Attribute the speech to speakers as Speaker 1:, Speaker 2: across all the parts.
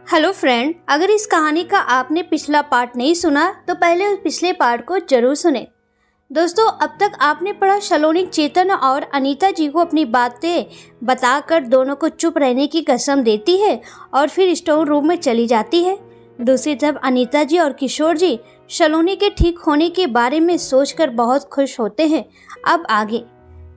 Speaker 1: Hello friend, अगर इस कहानी का आपने पिछला पार्ट नहीं सुना तो पहले उस पिछले पार्ट को जरूर सुने। दोस्तों, अब तक आपने पढ़ा सलोनी चेतन और अनीता जी को अपनी बातें बताकर दोनों को चुप रहने की कसम देती है और फिर स्टोर रूम में चली जाती है। दूसरी तरफ अनीता जी और किशोर जी सलोनी के ठीक होने के बारे में सोचकर बहुत खुश होते हैं। अब आगे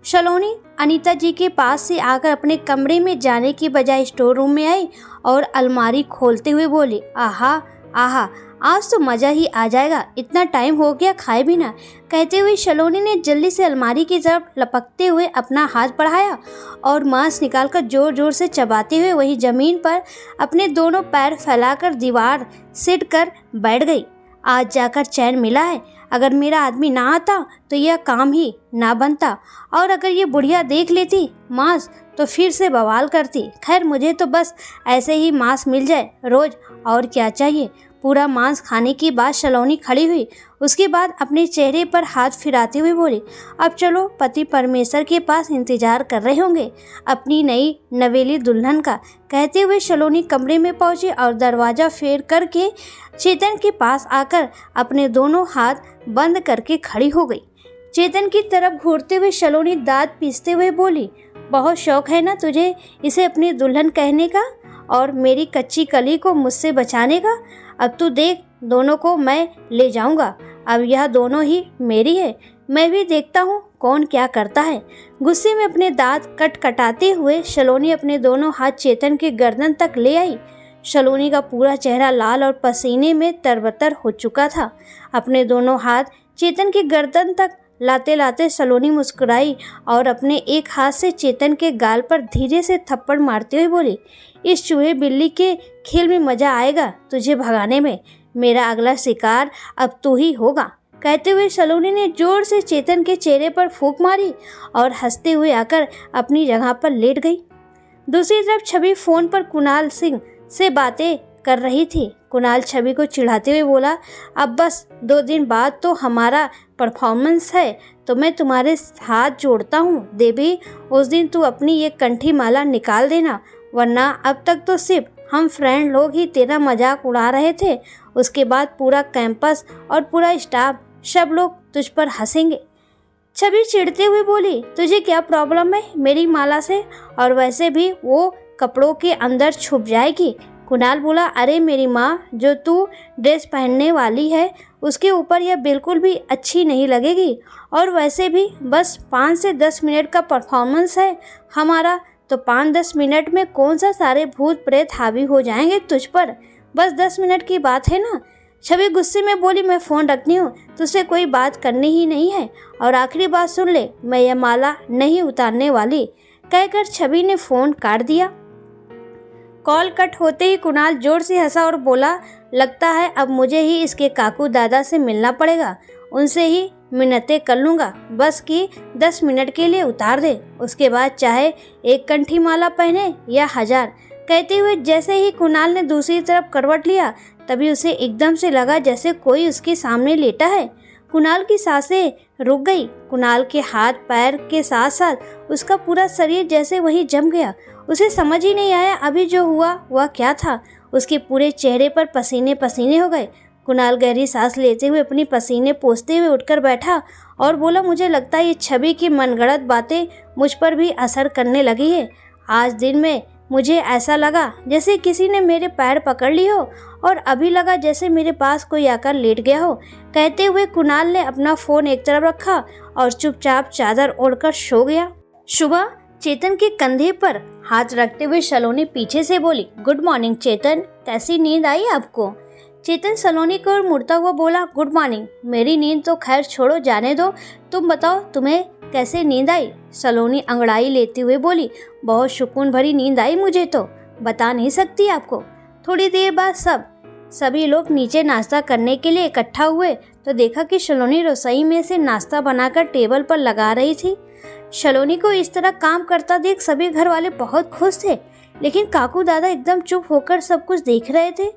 Speaker 1: सलोनी अनीता जी के पास से आकर अपने कमरे में जाने की बजाय स्टोर रूम में आई और अलमारी खोलते हुए बोली, आहा आहा, आज तो मज़ा ही आ जाएगा, इतना टाइम हो गया खाए भी ना। कहते हुए सलोनी ने जल्दी से अलमारी की तरफ लपकते हुए अपना हाथ बढ़ाया और मांस निकालकर जोर जोर से चबाते हुए वहीं ज़मीन पर अपने दोनों पैर फैलाकर दीवार सिट कर बैठ गई। आज जाकर चैन मिला है। अगर मेरा आदमी ना आता तो यह काम ही ना बनता, और अगर ये बुढ़िया देख लेती मांस तो फिर से बवाल करती। खैर, मुझे तो बस ऐसे ही मांस मिल जाए रोज, और क्या चाहिए। पूरा मांस खाने की बाद सलोनी खड़ी हुई। उसके बाद अपने चेहरे पर हाथ फिराते हुए बोली, अब चलो, पति परमेश्वर के पास इंतजार कर रहे होंगे अपनी नई नवेली दुल्हन का। कहते हुए सलोनी कमरे में पहुंची और दरवाज़ा फेर करके चेतन के पास आकर अपने दोनों हाथ बंद करके खड़ी हो गई। चेतन की तरफ घूरते हुए सलोनी दांत पीसते हुए बोली, बहुत शौक है ना तुझे इसे अपनी दुल्हन कहने का और मेरी कच्ची कली को मुझसे बचाने का। अब तू देख, दोनों को मैं ले जाऊंगा। अब यह दोनों ही मेरी है। मैं भी देखता हूँ कौन क्या करता है। गुस्से में अपने दांत कटकटाते हुए सलोनी अपने दोनों हाथ चेतन के गर्दन तक ले आई। सलोनी का पूरा चेहरा लाल और पसीने में तरबतर हो चुका था। अपने दोनों हाथ चेतन के गर्दन तक लाते लाते सलोनी मुस्कुराई और अपने एक हाथ से चेतन के गाल पर धीरे से थप्पड़ मारते हुए बोली, इस चूहे बिल्ली के खेल में मज़ा आएगा तुझे भगाने में। मेरा अगला शिकार अब तू ही होगा। कहते हुए सलोनी ने जोर से चेतन के चेहरे पर फूंक मारी और हंसते हुए आकर अपनी जगह पर लेट गई। दूसरी तरफ छवि फ़ोन पर कुणाल सिंह से बातें कर रही थी। कुणाल छवि को चिढ़ाते हुए बोला, अब बस 2 दिन बाद तो हमारा परफॉर्मेंस है, तो मैं तुम्हारे हाथ जोड़ता हूँ देवी। उस दिन तू अपनी ये कंठी माला निकाल देना, वरना अब तक तो सिर्फ हम फ्रेंड लोग ही तेरा मजाक उड़ा रहे थे। उसके बाद पूरा कैंपस और पूरा स्टाफ सब लोग तुझ पर हंसेंगे। छवि चिढ़ते हुए बोली, तुझे क्या प्रॉब्लम है मेरी माला से, और वैसे भी वो कपड़ों के अंदर छुप जाएगी। कुणाल बोला, अरे मेरी माँ, जो तू ड्रेस पहनने वाली है उसके ऊपर यह बिल्कुल भी अच्छी नहीं लगेगी, और वैसे भी बस 5 से 10 मिनट का परफॉर्मेंस है हमारा, तो 5-10 मिनट में कौन सा सारे भूत प्रेत हावी हो जाएंगे तुझ पर। बस 10 मिनट की बात है ना। छवि गुस्से में बोली, मैं फ़ोन रखनी हूँ, तुझसे कोई बात करनी ही नहीं है, और आखिरी बात सुन ले, मैं यह माला नहीं उतारने वाली। कहकर छवि ने फ़ोन काट दिया। कॉल कट होते ही कुणाल जोर से हंसा और बोला, लगता है अब मुझे ही इसके काकू दादा से मिलना पड़ेगा, उनसे ही मिन्नतें कर लूँगा, बस कि 10 मिनट के लिए उतार दे, उसके बाद चाहे 1 कंठी माला पहने या 1000। कहते हुए जैसे ही कुणाल ने दूसरी तरफ करवट लिया, तभी उसे एकदम से लगा जैसे कोई उसके सामने लेटा है। कुणाल की सांसें रुक गई। कुणाल के हाथ पैर के साथ साथ उसका पूरा शरीर जैसे वहीं जम गया। उसे समझ ही नहीं आया अभी जो हुआ वह क्या था। उसके पूरे चेहरे पर पसीने पसीने हो गए। कुणाल गहरी सांस लेते हुए अपनी पसीने पोंछते हुए उठकर बैठा और बोला, मुझे लगता है ये छवि की मनगढ़ंत बातें मुझ पर भी असर करने लगी है। आज दिन में मुझे ऐसा लगा जैसे किसी ने मेरे पैर पकड़ ली हो, और अभी लगा जैसे मेरे पास कोई आकर लेट गया हो। कहते हुए कुणाल ने अपना फ़ोन एक तरफ रखा और चुपचाप चादर ओढ़कर सो गया। सुबह चेतन के कंधे पर हाथ रखते हुए सलोनी पीछे से बोली, गुड मॉर्निंग चेतन, कैसी नींद आई आपको। चेतन सलोनी को ओर मुड़ता हुआ बोला, गुड मॉर्निंग, मेरी नींद तो खैर छोड़ो, जाने दो, तुम बताओ तुम्हें कैसे नींद आई। सलोनी अंगड़ाई लेते हुए बोली, बहुत सुकून भरी नींद आई मुझे, तो बता नहीं सकती आपको। थोड़ी देर बाद सभी लोग नीचे नाश्ता करने के लिए इकट्ठा हुए तो देखा कि सलोनी रसोई में से नाश्ता बनाकर टेबल पर लगा रही थी। सलोनी को इस तरह काम करता देख सभी घर वाले बहुत खुश थे, लेकिन काकू दादा एकदम चुप होकर सब कुछ देख रहे थे।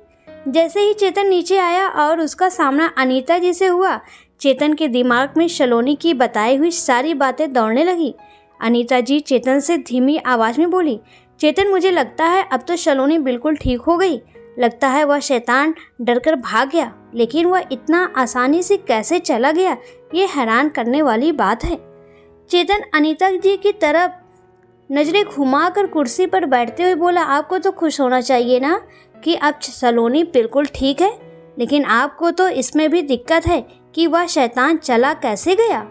Speaker 1: जैसे ही चेतन नीचे आया और उसका सामना अनीता जी से हुआ, चेतन के दिमाग में सलोनी की बताई हुई सारी बातें दौड़ने लगी। अनीता जी चेतन से धीमी आवाज़ में बोली, चेतन, मुझे लगता है अब तो सलोनी बिल्कुल ठीक हो गई। लगता है वह शैतान डरकर भाग गया, लेकिन वह इतना आसानी से कैसे चला गया, ये हैरान करने वाली बात है। चेतन अनीता जी की तरफ नजरें घुमाकर कुर्सी पर बैठते हुए बोला, आपको तो खुश होना चाहिए ना कि अब सलोनी बिल्कुल ठीक है, लेकिन आपको तो इसमें भी दिक्कत है कि वह शैतान चला कैसे गया।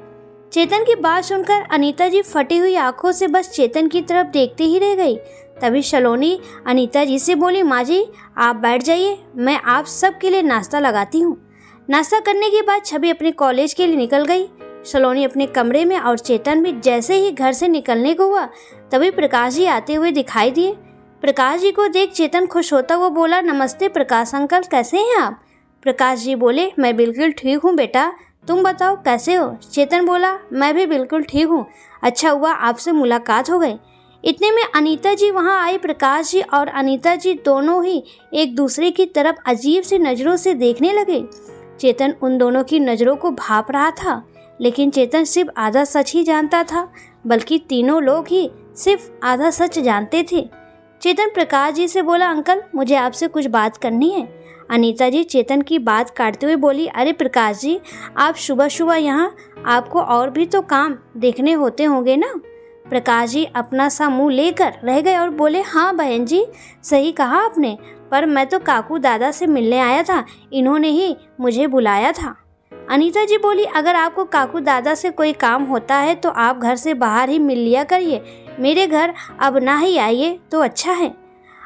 Speaker 1: चेतन की बात सुनकर अनीता जी फटी हुई आंखों से बस चेतन की तरफ देखते ही रह गई। तभी सलोनी अनीता जी से बोली, माँ जी आप बैठ जाइए, मैं आप सब के लिए नाश्ता लगाती हूँ। नाश्ता करने के बाद छवि अपने कॉलेज के लिए निकल गई। सलोनी अपने कमरे में और चेतन भी जैसे ही घर से निकलने को हुआ तभी प्रकाश जी आते हुए दिखाई दिए। प्रकाश जी को देख चेतन खुश होता हुआ बोला, नमस्ते प्रकाश अंकल, कैसे हैं आप? प्रकाश जी बोले, मैं बिल्कुल ठीक हूँ बेटा, तुम बताओ कैसे हो? चेतन बोला, मैं भी बिल्कुल ठीक हूँ, अच्छा हुआ आपसे मुलाकात हो गई। इतने में अनीता जी वहाँ आई। प्रकाश जी और अनीता जी दोनों ही एक दूसरे की तरफ अजीब सी नज़रों से देखने लगे। चेतन उन दोनों की नज़रों को भांप रहा था, लेकिन चेतन सिर्फ आधा सच ही जानता था, बल्कि तीनों लोग ही सिर्फ आधा सच जानते थे। चेतन प्रकाश जी से बोला, अंकल मुझे आपसे कुछ बात करनी है। अनीता जी चेतन की बात काटते हुए बोली, अरे प्रकाश जी आप सुबह सुबह यहाँ, आपको और भी तो काम देखने होते होंगे ना। प्रकाश जी अपना सा मुंह लेकर रह गए और बोले, हाँ बहन जी सही कहा आपने, पर मैं तो काकू दादा से मिलने आया था, इन्होंने ही मुझे बुलाया था। अनीता जी बोली, अगर आपको काकू दादा से कोई काम होता है तो आप घर से बाहर ही मिल लिया करिए, मेरे घर अब ना ही आइए तो अच्छा है।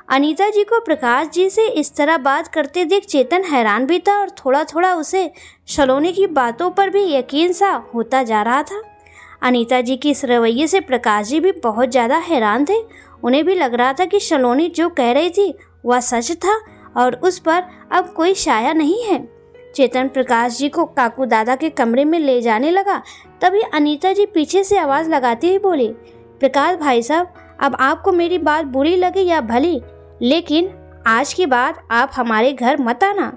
Speaker 1: अनीता जी को प्रकाश जी से इस तरह बात करते देख चेतन हैरान भी था और थोड़ा थोड़ा उसे सलोनी की बातों पर भी यकीन सा होता जा रहा था। अनीता जी की इस रवैये से प्रकाश जी भी बहुत ज़्यादा हैरान थे। उन्हें भी लग रहा था कि सलोनी जो कह रही थी वह सच था और उस पर अब कोई शाया नहीं है। चेतन प्रकाश जी को काकू दादा के कमरे में ले जाने लगा। तभी अनीता जी पीछे से आवाज़ लगाती हुई बोली, प्रकाश भाई साहब अब आपको मेरी बात बुरी लगे या भली, लेकिन आज के बाद आप हमारे घर मत आना।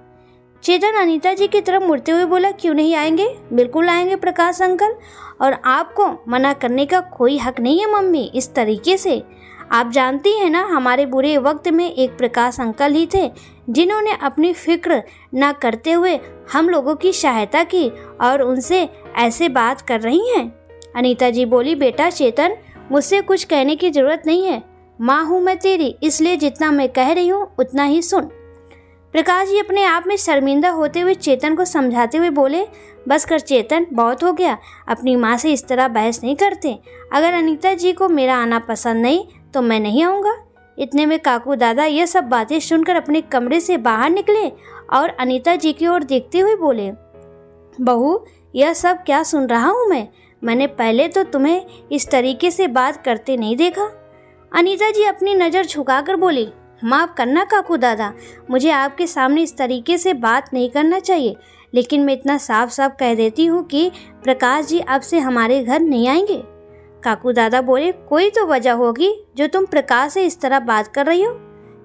Speaker 1: चेतन अनीता जी की तरफ मुड़ते हुए बोला, क्यों नहीं आएंगे, बिल्कुल आएंगे प्रकाश अंकल, और आपको मना करने का कोई हक नहीं है मम्मी। इस तरीके से आप जानती हैं ना, हमारे बुरे वक्त में एक प्रकाश अंकल ही थे जिन्होंने अपनी फिक्र ना करते हुए हम लोगों की सहायता की और उनसे ऐसे बात कर रही हैं। अनीता जी बोली, बेटा चेतन मुझसे कुछ कहने की ज़रूरत नहीं है, माँ हूँ मैं तेरी, इसलिए जितना मैं कह रही हूँ उतना ही सुन। प्रकाश जी अपने आप में शर्मिंदा होते हुए चेतन को समझाते हुए बोले, बस कर चेतन, बहुत हो गया, अपनी माँ से इस तरह बहस नहीं करते। अगर अनीता जी को मेरा आना पसंद नहीं तो मैं नहीं आऊँगा। इतने में काकू दादा ये सब बातें सुनकर अपने कमरे से बाहर निकले और अनीता जी की ओर देखते हुए बोले, बहू यह सब क्या सुन रहा हूँ मैंने पहले तो तुम्हें इस तरीके से बात करते नहीं देखा। अनीता जी अपनी नज़र झुकाकर बोली, माफ़ करना काकू दादा, मुझे आपके सामने इस तरीके से बात नहीं करना चाहिए, लेकिन मैं इतना साफ साफ कह देती हूँ कि प्रकाश जी अब से हमारे घर नहीं आएंगे। काकू दादा बोले, कोई तो वजह होगी जो तुम प्रकाश से इस तरह बात कर रही हो।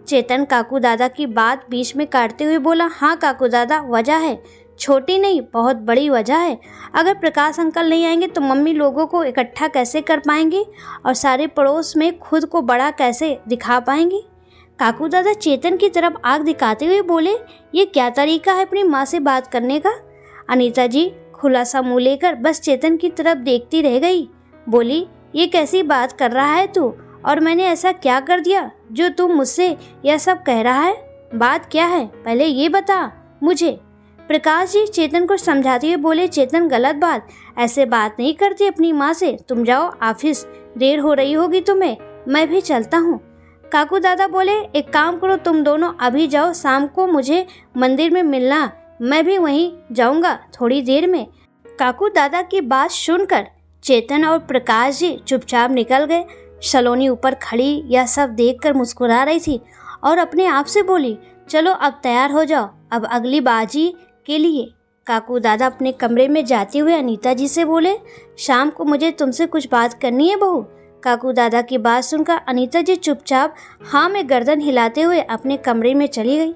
Speaker 1: चेतन काकू दादा की बात बीच में काटते हुए बोला, हाँ काकू दादा वजह है, छोटी नहीं बहुत बड़ी वजह है। अगर प्रकाश अंकल नहीं आएंगे तो मम्मी लोगों को इकट्ठा कैसे कर पाएंगी और सारे पड़ोस में खुद को बड़ा कैसे दिखा पाएंगी। काकू दादा चेतन की तरफ आग दिखाते हुए बोले, ये क्या तरीका है अपनी माँ से बात करने का। अनीता जी खुलासा मुँह लेकर बस चेतन की तरफ देखती रह गई। बोली, ये कैसी बात कर रहा है तू, और मैंने ऐसा क्या कर दिया जो तू मुझसे यह सब कह रहा है, बात क्या है पहले ये बता मुझे। प्रकाश जी चेतन को समझाते हुए बोले, चेतन गलत बात, ऐसे बात नहीं करती अपनी माँ से, तुम जाओ ऑफिस, देर हो रही होगी तुम्हें, मैं भी चलता हूँ। काकू दादा बोले, एक काम करो तुम दोनों अभी जाओ, शाम को मुझे मंदिर में मिलना, मैं भी वहीं जाऊँगा थोड़ी देर में। काकू दादा की बात सुनकर चेतन और प्रकाश जी चुपचाप निकल गए। सलोनी ऊपर खड़ी यह सब देखकर मुस्कुरा रही थी और अपने आप से बोली, चलो अब तैयार हो जाओ, अब अगली बाजी के लिए। काकू दादा अपने कमरे में जाते हुए अनीता जी से बोले, शाम को मुझे तुमसे कुछ बात करनी है बहू। काकू दादा की बात सुनकर अनीता जी चुपचाप हाँ में गर्दन हिलाते हुए अपने कमरे में चली गई।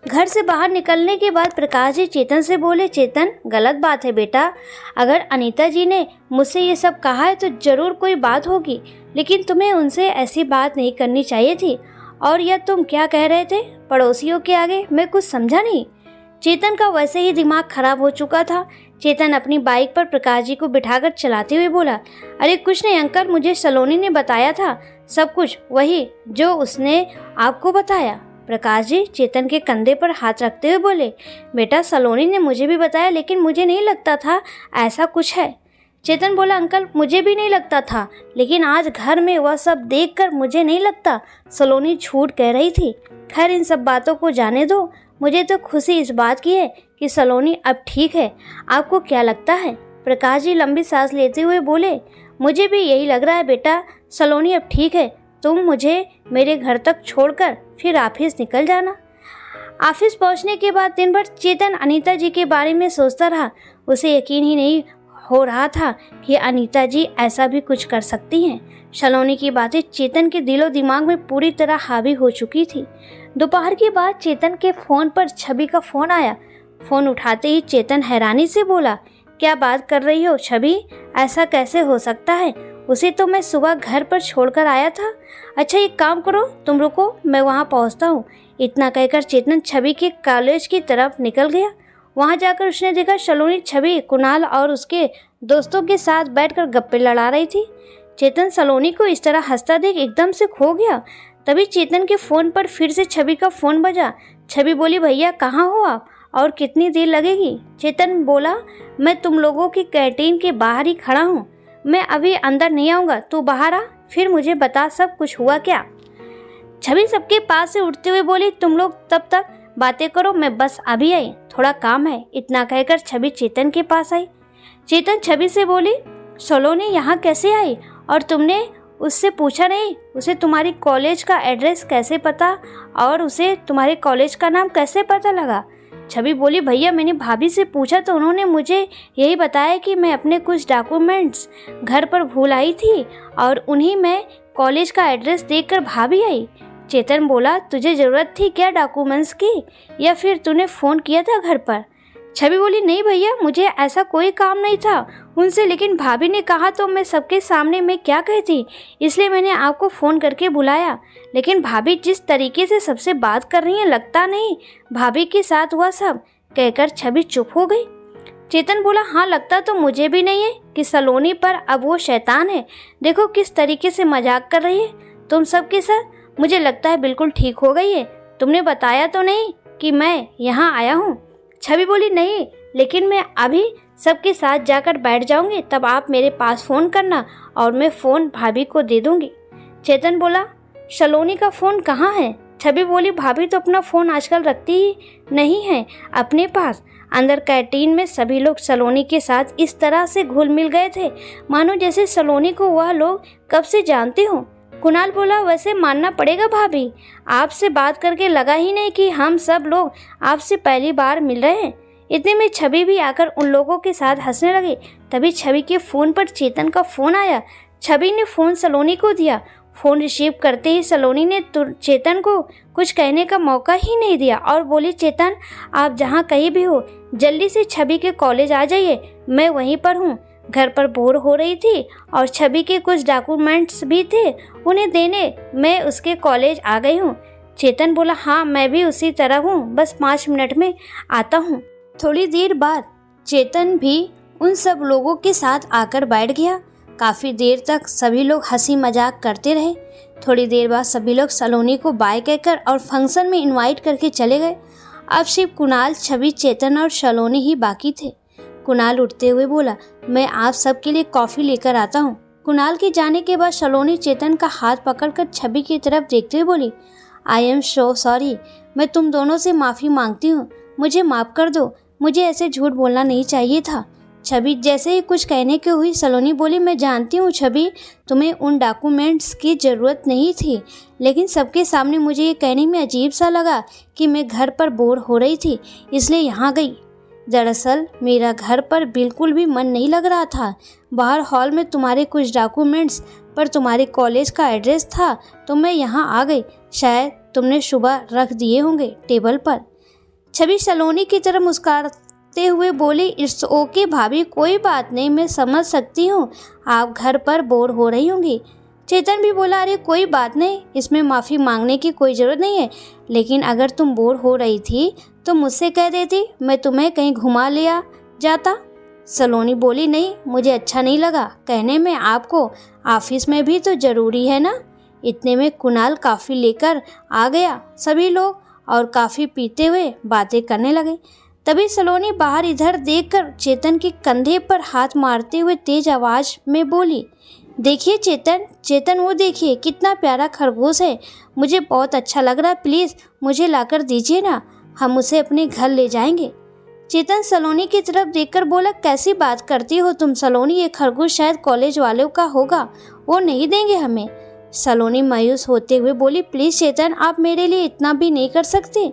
Speaker 1: घर से बाहर निकलने के बाद प्रकाश जी चेतन से बोले, चेतन गलत बात है बेटा, अगर अनीता जी ने मुझसे ये सब कहा है तो ज़रूर कोई बात होगी, लेकिन तुम्हें उनसे ऐसी बात नहीं करनी चाहिए थी। और यह तुम क्या कह रहे थे पड़ोसियों के आगे? मैं कुछ समझा नहीं। चेतन का वैसे ही दिमाग खराब हो चुका था। चेतन अपनी बाइक पर प्रकाश जी को बिठाकर चलाते हुए बोला, अरे कुछ नहीं अंकल, मुझे सलोनी ने बताया था सब कुछ, वही जो उसने आपको बताया। प्रकाश जी चेतन के कंधे पर हाथ रखते हुए बोले, बेटा सलोनी ने मुझे भी बताया, लेकिन मुझे नहीं लगता था ऐसा कुछ है। चेतन बोला, अंकल मुझे भी नहीं लगता था, लेकिन आज घर में वह सब देखकर मुझे नहीं लगता सलोनी झूठ कह रही थी। खैर इन सब बातों को जाने दो, मुझे तो खुशी इस बात की है कि सलोनी अब ठीक है। आपको क्या लगता है? प्रकाश जी लंबी सांस लेते हुए बोले, मुझे भी यही लग रहा है बेटा, सलोनी अब ठीक है। तुम मुझे मेरे घर तक छोड़कर फिर ऑफिस निकल जाना। ऑफिस पहुंचने के बाद दिन भर चेतन अनीता जी के बारे में सोचता रहा। उसे यकीन ही नहीं हो रहा था कि अनीता जी ऐसा भी कुछ कर सकती हैं। सलोनी की बातें चेतन के दिलो दिमाग में पूरी तरह हावी हो चुकी थी। दोपहर के बाद चेतन के फ़ोन पर छवि का फ़ोन आया। फ़ोन उठाते ही चेतन हैरानी से बोला, क्या बात कर रही हो छवि? ऐसा कैसे हो सकता है? उसे तो मैं सुबह घर पर छोड़कर आया था। अच्छा एक काम करो, तुम रुको, मैं वहाँ पहुँचता हूँ। इतना कहकर चेतन छवि के कॉलेज की तरफ निकल गया। वहाँ जाकर उसने देखा सलोनी छवि, कुणाल और उसके दोस्तों के साथ बैठकर गप्पे लड़ा रही थी। चेतन सलोनी को इस तरह हंसता देख एकदम से खो गया। तभी चेतन के फ़ोन पर फिर से छवि का फ़ोन बजा। छवि बोली, भैया कहाँ हो आप और कितनी देर लगेगी? चेतन बोला, मैं तुम लोगों की कैंटीन के बाहर ही खड़ा हूँ, मैं अभी अंदर नहीं आऊँगा, तू बाहर आ, फिर मुझे बता सब कुछ हुआ क्या। छवि सबके पास से उठते हुए बोली, तुम लोग तब तक बातें करो, मैं बस अभी आई, थोड़ा काम है। इतना कहकर छवि चेतन के पास आई। चेतन छवि से बोली, सलोनी यहाँ कैसे आई और तुमने उससे पूछा नहीं? उसे तुम्हारी कॉलेज का एड्रेस कैसे पता और उसे तुम्हारे कॉलेज का नाम कैसे पता लगा? छवि बोली, भैया मैंने भाभी से पूछा तो उन्होंने मुझे यही बताया कि मैं अपने कुछ डॉक्यूमेंट्स घर पर भूल आई थी और उन्हीं में कॉलेज का एड्रेस देखकर भाभी आई। चेतन बोला, तुझे ज़रूरत थी क्या डॉक्यूमेंट्स की, या फिर तूने फ़ोन किया था घर पर? छवि बोली, नहीं भैया मुझे ऐसा कोई काम नहीं था उनसे, लेकिन भाभी ने कहा तो मैं सबके सामने मैं क्या कहती, इसलिए मैंने आपको फ़ोन करके बुलाया। लेकिन भाभी जिस तरीके से सबसे बात कर रही हैं, लगता नहीं भाभी के साथ हुआ सब। कहकर छवि चुप हो गई। चेतन बोला, हाँ लगता तो मुझे भी नहीं है कि सलोनी पर अब वो शैतान है। देखो किस तरीके से मजाक कर रही है तुम सबके साथ। मुझे लगता है बिल्कुल ठीक हो गई है। तुमने बताया तो नहीं कि मैं यहाँ आया हूँ? छवि बोली, नहीं, लेकिन मैं अभी सबके साथ जाकर बैठ जाऊंगी, तब आप मेरे पास फ़ोन करना और मैं फ़ोन भाभी को दे दूंगी। चेतन बोला, सलोनी का फ़ोन कहाँ है? छवि बोली, भाभी तो अपना फ़ोन आजकल रखती ही नहीं है अपने पास। अंदर कैंटीन में सभी लोग सलोनी के साथ इस तरह से घुल मिल गए थे मानो जैसे सलोनी को वह लोग कब से जानते हों। कुणाल बोला, वैसे मानना पड़ेगा भाभी, आपसे बात करके लगा ही नहीं कि हम सब लोग आपसे पहली बार मिल रहे हैं। इतने में छवि भी आकर उन लोगों के साथ हंसने लगी। तभी छवि के फ़ोन पर चेतन का फ़ोन आया। छवि ने फ़ोन सलोनी को दिया। फ़ोन रिसीव करते ही सलोनी ने चेतन को कुछ कहने का मौका ही नहीं दिया और बोली, चेतन आप जहाँ कहीं भी हो जल्दी से छवि के कॉलेज आ जाइए, मैं वहीं पर हूँ। घर पर बोर हो रही थी और छवि के कुछ डॉक्यूमेंट्स भी थे, उन्हें देने मैं उसके कॉलेज आ गई हूँ। चेतन बोला, हाँ मैं भी उसी तरह हूँ, बस 5 मिनट में आता हूँ। थोड़ी देर बाद चेतन भी उन सब लोगों के साथ आकर बैठ गया। काफ़ी देर तक सभी लोग हंसी मजाक करते रहे। थोड़ी देर बाद सभी लोग सलोनी को बाय कहकर और फंक्शन में इनवाइट करके चले गए। अब सिर्फ कुणाल, छवि, चेतन और सलोनी ही बाकी थे। कुणाल उठते हुए बोला, मैं आप सबके लिए कॉफ़ी लेकर आता हूँ। कुणाल के जाने के बाद सलोनी चेतन का हाथ पकड़कर छवि की तरफ देखते हुए बोली, आई एम सो सॉरी, मैं तुम दोनों से माफ़ी मांगती हूँ, मुझे माफ़ कर दो, मुझे ऐसे झूठ बोलना नहीं चाहिए था। छवि जैसे ही कुछ कहने की हुई, सलोनी बोली, मैं जानती हूँ छवि, तुम्हें उन डॉक्यूमेंट्स की ज़रूरत नहीं थी, लेकिन सबके सामने मुझे ये कहने में अजीब सा लगा कि मैं घर पर बोर हो रही थी, इसलिए यहाँ गई। दरअसल मेरा घर पर बिल्कुल भी मन नहीं लग रहा था। बाहर हॉल में तुम्हारे कुछ डॉक्यूमेंट्स पर तुम्हारे कॉलेज का एड्रेस था तो मैं यहाँ आ गई। शायद तुमने सुबह रख दिए होंगे टेबल पर। छवि सलोनी की तरफ मुस्कुराते हुए बोली, इट्स ओके भाभी, कोई बात नहीं, मैं समझ सकती हूँ आप घर पर बोर हो रही होंगी। चेतन भी बोला, अरे कोई बात नहीं, इसमें माफ़ी मांगने की कोई ज़रूरत नहीं है, लेकिन अगर तुम बोर हो रही थी तो मुझसे कह देती, मैं तुम्हें कहीं घुमा लिया जाता। सलोनी बोली, नहीं, मुझे अच्छा नहीं लगा कहने में आपको, ऑफिस में भी तो ज़रूरी है ना। इतने में कुणाल काफ़ी लेकर आ गया। सभी लोग और काफ़ी पीते हुए बातें करने लगे। तभी सलोनी बाहर इधर देखकर चेतन के कंधे पर हाथ मारते हुए तेज आवाज़ में बोली, देखिए चेतन, चेतन वो देखिए कितना प्यारा खरगोश है, मुझे बहुत अच्छा लग रहा है, प्लीज़ मुझे लाकर दीजिए ना, हम उसे अपने घर ले जाएंगे। चेतन सलोनी की तरफ देखकर बोला, कैसी बात करती हो तुम सलोनी, ये खरगोश शायद कॉलेज वालों का होगा, वो नहीं देंगे हमें। सलोनी मायूस होते हुए बोली, प्लीज़ चेतन, आप मेरे लिए इतना भी नहीं कर सकते।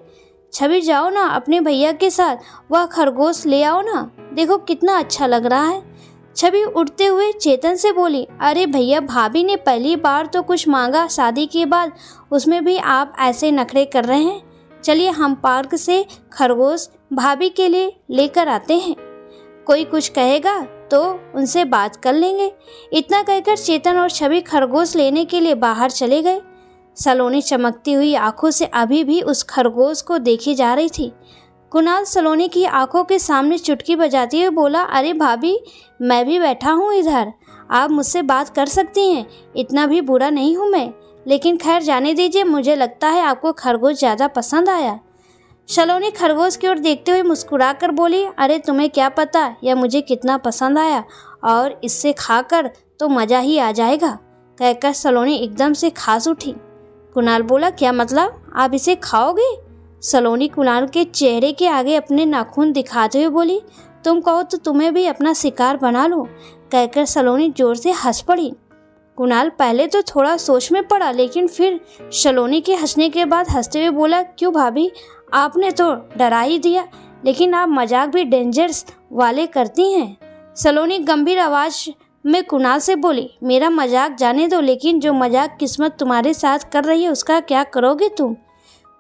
Speaker 1: छवि जाओ ना अपने भैया के साथ, वह खरगोश ले आओ ना, देखो कितना अच्छा लग रहा है। छवि उठते हुए चेतन से बोली, अरे भैया, भाभी ने पहली बार तो कुछ मांगा, शादी के बाद उसमें भी आप ऐसे नखरे कर रहे हैं। चलिए हम पार्क से खरगोश भाभी के लिए लेकर आते हैं, कोई कुछ कहेगा तो उनसे बात कर लेंगे। इतना कहकर चेतन और छवि खरगोश लेने के लिए बाहर चले गए। सलोनी चमकती हुई आंखों से अभी भी उस खरगोश को देखी जा रही थी। कुणाल सलोनी की आंखों के सामने चुटकी बजाते हुए बोला, अरे भाभी, मैं भी बैठा हूँ इधर, आप मुझसे बात कर सकती हैं, इतना भी बुरा नहीं हूँ मैं, लेकिन खैर जाने दीजिए, मुझे लगता है आपको खरगोश ज़्यादा पसंद आया। सलोनी खरगोश की ओर देखते हुए मुस्कुरा कर बोली, अरे तुम्हें क्या पता यह मुझे कितना पसंद आया, और इससे खाकर तो मज़ा ही आ जाएगा। कहकर सलोनी एकदम से खास उठी। कुणाल बोला, क्या मतलब, आप इसे खाओगे? सलोनी कुणाल के चेहरे के आगे अपने नाखून दिखाते हुए बोली, तुम कहो तो तुम्हें भी अपना शिकार बना लो। कहकर सलोनी जोर से हंस पड़ी। कुणाल पहले तो थोड़ा सोच में पड़ा, लेकिन फिर सलोनी के हंसने के बाद हंसते हुए बोला, क्यों भाभी, आपने तो डरा ही दिया, लेकिन आप मजाक भी डेंजरस वाले करती हैं। सलोनी गंभीर आवाज़ में कुणाल से बोली, मेरा मजाक जाने दो, लेकिन जो मजाक किस्मत तुम्हारे साथ कर रही है उसका क्या करोगे तुम?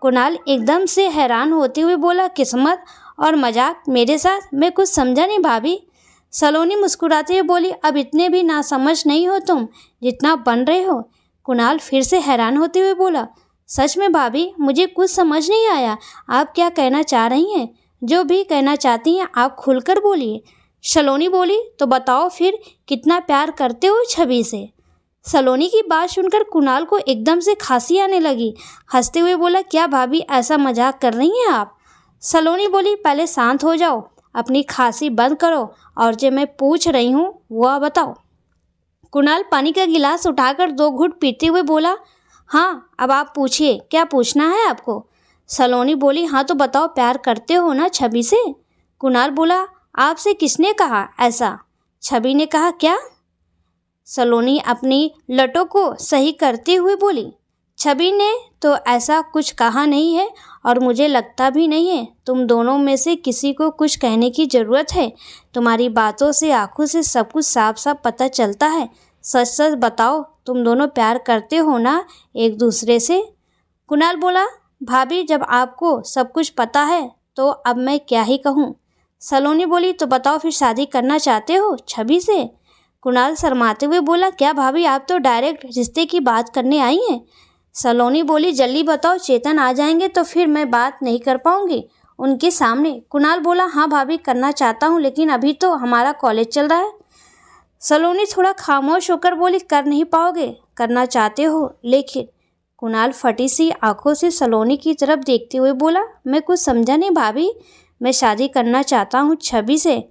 Speaker 1: कुणाल एकदम से हैरान होते हुए बोला, किस्मत और मजाक मेरे साथ? मैं कुछ समझा नहीं भाभी। सलोनी मुस्कुराते हुए बोली, अब इतने भी नासमझ नहीं हो तुम जितना बन रहे हो। कुणाल फिर से हैरान होते हुए बोला, सच में भाभी, मुझे कुछ समझ नहीं आया, आप क्या कहना चाह रही हैं? जो भी कहना चाहती हैं आप खुलकर बोलिए। सलोनी बोली, तो बताओ फिर कितना प्यार करते हो छवि से? सलोनी की बात सुनकर कुणाल को एकदम से खांसी आने लगी। हंसते हुए बोला, क्या भाभी, ऐसा मजाक कर रही हैं आप? सलोनी बोली, पहले शांत हो जाओ, अपनी खांसी बंद करो, और जो मैं पूछ रही हूँ वह बताओ। कुणाल पानी का गिलास उठाकर 2 घूंट पीते हुए बोला, हाँ, अब आप पूछिए, क्या पूछना है आपको? सलोनी बोली, हाँ तो बताओ, प्यार करते हो ना छवि से? कुणाल बोला, आपसे किसने कहा ऐसा? छवि ने कहा क्या? सलोनी अपनी लटों को सही करते हुए बोली, छवि ने तो ऐसा कुछ कहा नहीं है, और मुझे लगता भी नहीं है तुम दोनों में से किसी को कुछ कहने की ज़रूरत है। तुम्हारी बातों से, आंखों से सब कुछ साफ साफ पता चलता है। सच सच बताओ, तुम दोनों प्यार करते हो ना एक दूसरे से? कुणाल बोला, भाभी, जब आपको सब कुछ पता है तो अब मैं क्या ही कहूँ। सलोनी बोली, तो बताओ फिर शादी करना चाहते हो छवि से? कुणाल शर्माते हुए बोला, क्या भाभी, आप तो डायरेक्ट रिश्ते की बात करने आई हैं? सलोनी बोली, जल्दी बताओ, चेतन आ जाएंगे तो फिर मैं बात नहीं कर पाऊंगी उनके सामने। कुणाल बोला, हाँ भाभी, करना चाहता हूँ, लेकिन अभी तो हमारा कॉलेज चल रहा है। सलोनी थोड़ा खामोश होकर बोली, कर नहीं पाओगे, करना चाहते हो लेकिन? कुणाल फटी सी आंखों से सलोनी की तरफ देखते हुए बोला, मैं कुछ समझा नहीं भाभी, मैं शादी करना चाहता हूँ छवि से।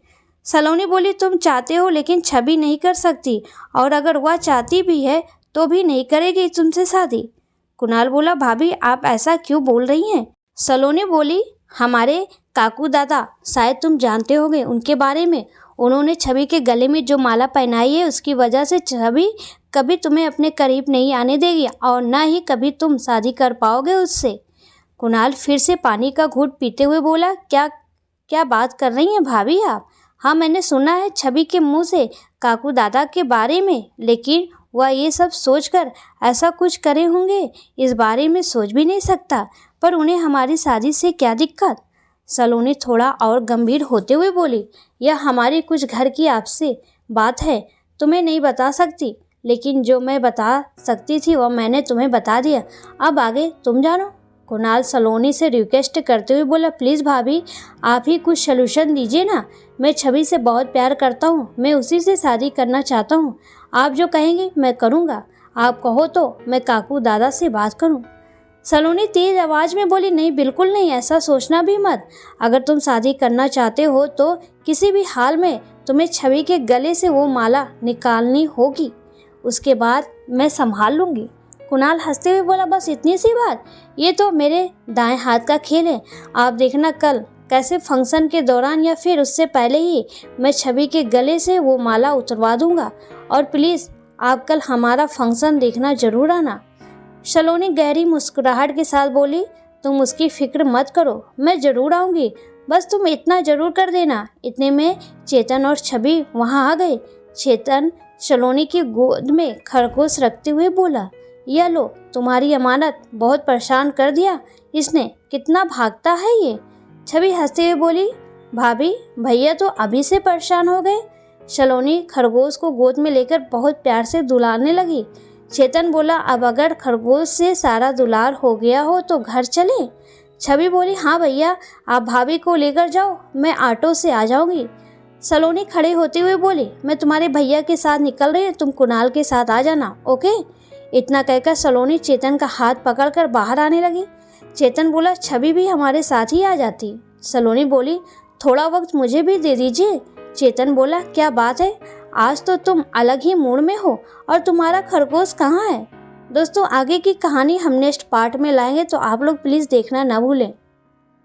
Speaker 1: सलोनी बोली, तुम चाहते हो लेकिन छवि नहीं कर सकती, और अगर वह चाहती भी है तो भी नहीं करेगी तुमसे शादी। कुणाल बोला, भाभी, आप ऐसा क्यों बोल रही हैं? सलोनी बोली, हमारे काकू दादा, शायद तुम जानते होगे उनके बारे में, उन्होंने छवि के गले में जो माला पहनाई है उसकी वजह से छवि कभी तुम्हें अपने करीब नहीं आने देगी, और न ही कभी तुम शादी कर पाओगे उससे। कुणाल फिर से पानी का घूंट पीते हुए बोला, क्या क्या बात कर रही हैं भाभी आप? हाँ, मैंने सुना है छवि के मुंह से काकू दादा के बारे में, लेकिन वह ये सब सोचकर ऐसा कुछ करे होंगे, इस बारे में सोच भी नहीं सकता, पर उन्हें हमारी शादी से क्या दिक्कत? सलोनी थोड़ा और गंभीर होते हुए बोली, यह हमारी कुछ घर की आपसे बात है, तुम्हें नहीं बता सकती, लेकिन जो मैं बता सकती थी वह मैंने तुम्हें बता दिया, अब आगे तुम जानो। कुणाल सलोनी से रिक्वेस्ट करते हुए बोला, प्लीज़ भाभी आप ही कुछ सलूशन दीजिए ना, मैं छवि से बहुत प्यार करता हूँ, मैं उसी से शादी करना चाहता हूँ, आप जो कहेंगे मैं करूँगा, आप कहो तो मैं काकू दादा से बात करूँ। सलोनी तेज आवाज़ में बोली, नहीं बिल्कुल नहीं, ऐसा सोचना भी मत, अगर तुम शादी करना चाहते हो तो किसी भी हाल में तुम्हें छवि के गले से वो माला निकालनी होगी, उसके बाद मैं संभाल लूँगी। कुणाल हंसते हुए बोला, बस इतनी सी बात, ये तो मेरे दाएं हाथ का खेल है, आप देखना कल कैसे फंक्शन के दौरान या फिर उससे पहले ही मैं छवि के गले से वो माला उतरवा दूंगा, और प्लीज़ आप कल हमारा फंक्शन देखना जरूर आना। सलोनी गहरी मुस्कुराहट के साथ बोली, तुम उसकी फिक्र मत करो, मैं ज़रूर आऊँगी, बस तुम इतना ज़रूर कर देना। इतने में चेतन और छवि वहाँ आ गए। चेतन सलोनी की गोद में खरगोश रखते हुए बोला, यह लो तुम्हारी अमानत, बहुत परेशान कर दिया इसने, कितना भागता है ये। छवि हंसते हुए बोली, भाभी भैया तो अभी से परेशान हो गए। सलोनी खरगोश को गोद में लेकर बहुत प्यार से दुलारने लगी। चेतन बोला, अब अगर खरगोश से सारा दुलार हो गया हो तो घर चले। छवि बोली, हाँ भैया आप भाभी को लेकर जाओ, मैं ऑटो से आ जाऊंगी। सलोनी खड़े होते हुए बोली, मैं तुम्हारे भैया के साथ निकल रही हूँ, तुम कुणाल के साथ आ जाना, ओके। इतना कहकर सलोनी चेतन का हाथ पकड़कर बाहर आने लगी। चेतन बोला, छवि भी हमारे साथ ही आ जाती। सलोनी बोली, थोड़ा वक्त मुझे भी दे दीजिए। चेतन बोला, क्या बात है, आज तो तुम अलग ही मूड में हो, और तुम्हारा खरगोश कहाँ है। दोस्तों आगे की कहानी हम नेक्स्ट पार्ट में लाएंगे, तो आप लोग प्लीज़ देखना ना भूलें।